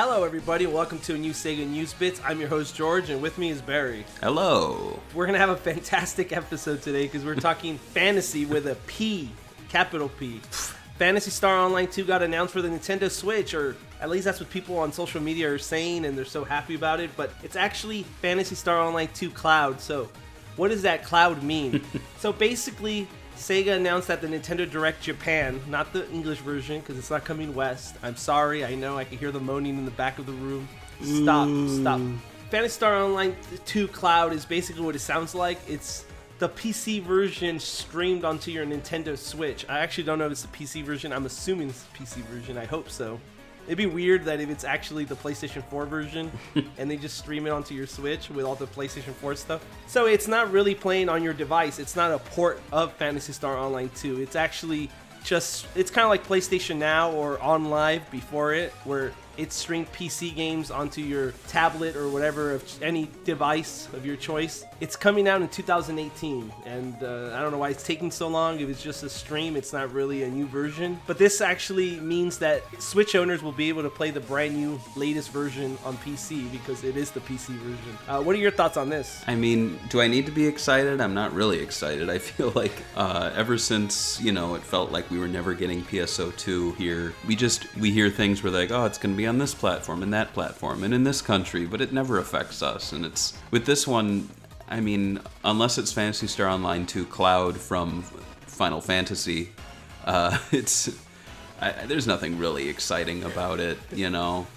Hello everybody, welcome to a new SEGA News Bits. I'm your host George, and with me is Barry. Hello. We're going to have a fantastic episode today because we're talking fantasy with a P, capital P. Phantasy Star Online 2 got announced for the Nintendo Switch, or at least that's what people on social media are saying, and they're so happy about it, but it's actually Phantasy Star Online 2 Cloud, so what does that cloud mean? So basically, SEGA announced at the Nintendo Direct Japan, not the English version, because it's not coming west. I'm sorry, I know, I can hear the moaning in the back of the room. Stop. Phantasy Star Online 2 Cloud is basically what it sounds like. It's the PC version streamed onto your Nintendo Switch. I actually don't know if it's the PC version. I'm assuming it's the PC version. I hope so. It'd be weird that if it's actually the PlayStation 4 version and they just stream it onto your Switch with all the PlayStation 4 stuff. So it's not really playing on your device. It's not a port of Phantasy Star Online 2. It's actually just, it's kind of like PlayStation Now or On Live before it, where it streamed PC games onto your tablet or whatever, of any device of your choice. It's coming out in 2018, and I don't know why it's taking so long. If it's just a stream, it's not really a new version. But this actually means that Switch owners will be able to play the brand new latest version on PC, because it is the PC version. What are your thoughts on this? I mean, do I need to be excited? I'm not really excited. I feel like ever since, it felt like we were never getting PSO2 here, we hear things where like, oh, it's going to be on this platform and that platform and in this country, but it never affects us. And it's with this one, I mean, unless it's Phantasy Star Online 2 Cloud from Final Fantasy, there's nothing really exciting about it,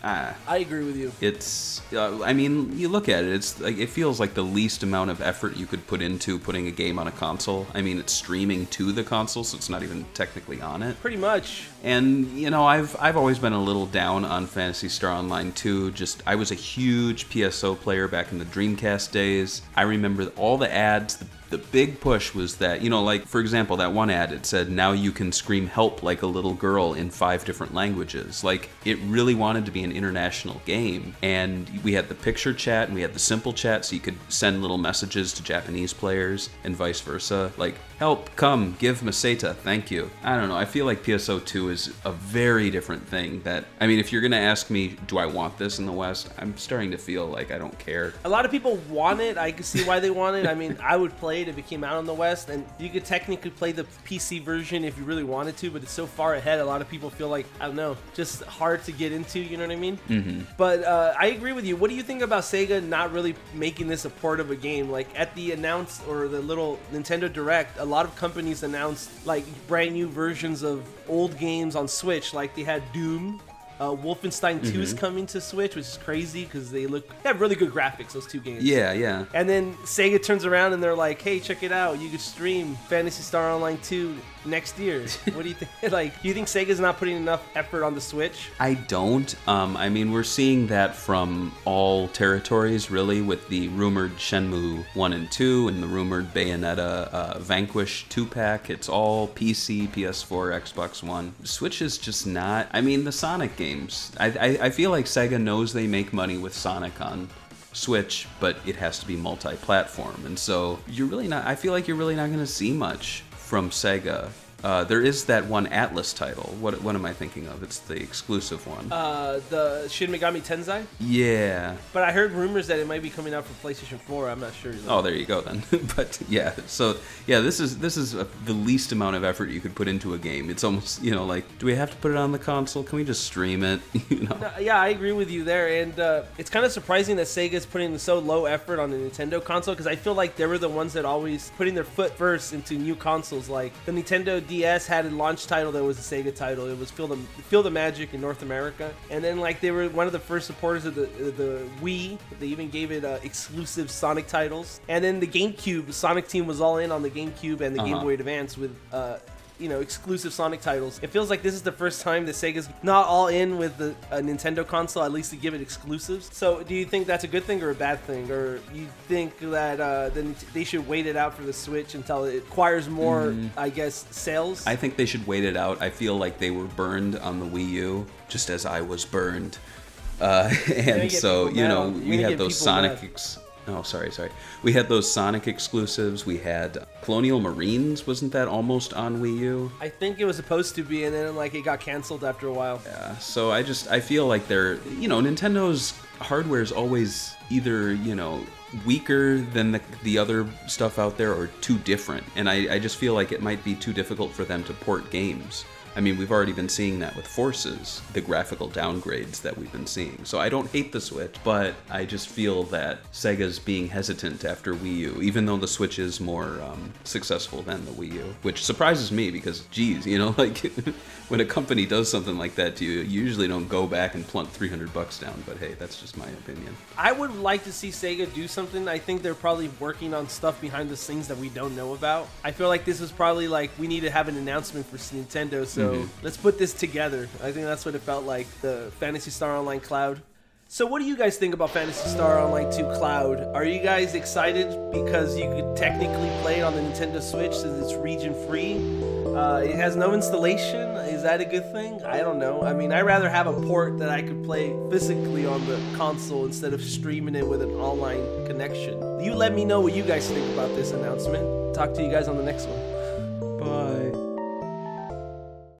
I agree with you. It's, I mean, you look at it, it's like, it feels like the least amount of effort you could put into putting a game on a console. I mean, it's streaming to the console, so it's not even technically on it. Pretty much. And, I've always been a little down on Phantasy Star Online 2. I was a huge PSO player back in the Dreamcast days. I remember all the ads, the big push was that, like, for example, that one ad, it said, now you can scream help like a little girl in 5 different languages. Like, it really wanted to be an international game. And we had the picture chat and we had the simple chat, so you could send little messages to Japanese players and vice versa. Like, help, come, give Maseta, thank you. I don't know, I feel like PSO2 is a very different thing that, I mean, if you're gonna ask me, do I want this in the West? I'm starting to feel like I don't care. A lot of people want it. I can see why they want it. I mean, I would play if it came out in the West, and you could technically play the PC version if you really wanted to, but it's so far ahead, a lot of people feel like, I don't know, just hard to get into, you know what I mean? Mm-hmm. But I agree with you. What do you think about SEGA not really making this a port of a game? Like, at the announce or the little Nintendo Direct, a lot of companies announced like brand new versions of old games on Switch. Like, they had Doom. Wolfenstein 2 is coming to Switch, which is crazy because they have really good graphics, those two games. Yeah. And then Sega turns around and they're like, hey, check it out. You can stream Phantasy Star Online 2 next year. What do you think? Like, do you think Sega's not putting enough effort on the Switch? I don't. I mean, we're seeing that from all territories, really, with the rumored Shenmue 1 and 2 and the rumored Bayonetta Vanquish 2-pack. It's all PC, PS4, Xbox One. Switch is just not... I mean, the Sonic games. I feel like Sega knows they make money with Sonic on Switch, but it has to be multi-platform. And so I feel like you're really not going to see much from Sega. There is that one Atlas title. What am I thinking of? It's the exclusive one. The Shin Megami Tensei? Yeah. But I heard rumors that it might be coming out for PlayStation 4. I'm not sure. Oh, there you go then. But yeah, so yeah, this is the least amount of effort you could put into a game. It's almost, like, do we have to put it on the console? Can we just stream it? No, yeah, I agree with you there. And it's kind of surprising that Sega's putting so low effort on the Nintendo console, because I feel like they were the ones that always putting their foot first into new consoles. Like, the Nintendo DS had a launch title that was a Sega title. It was Feel the Magic in North America. And then, like, they were one of the first supporters of the Wii. They even gave it exclusive Sonic titles. And then the GameCube, Sonic Team was all in on the GameCube and the Game Boy Advance with exclusive Sonic titles. It feels like this is the first time that Sega's not all in with a Nintendo console, at least to give it exclusives. So do you think that's a good thing or a bad thing? Or you think that they should wait it out for the Switch until it acquires more, I guess, sales? I think they should wait it out. I feel like they were burned on the Wii U, just as I was burned. And so, we had those Sonic... Oh, sorry. We had those Sonic exclusives. We had Colonial Marines. Wasn't that almost on Wii U? I think it was supposed to be, and then like it got canceled after a while. Yeah. So I feel like they're, Nintendo's hardware is always either, weaker than the other stuff out there or too different. And I just feel like it might be too difficult for them to port games. I mean, we've already been seeing that with Forces, the graphical downgrades that we've been seeing. So I don't hate the Switch, but I just feel that Sega's being hesitant after Wii U, even though the Switch is more successful than the Wii U, which surprises me because, geez, when a company does something like that to you, you usually don't go back and plunk $300 down, but hey, that's just my opinion. I would like to see Sega do something. I think they're probably working on stuff behind the scenes that we don't know about. I feel like this was probably like, we need to have an announcement for Nintendo, so let's put this together. I think that's what it felt like, the Phantasy Star Online Cloud. So what do you guys think about Phantasy Star Online 2 Cloud? Are you guys excited because you could technically play it on the Nintendo Switch since it's region free? It has no installation. Is that a good thing? I don't know. I mean, I'd rather have a port that I could play physically on the console instead of streaming it with an online connection. You let me know what you guys think about this announcement. Talk to you guys on the next one. Bye.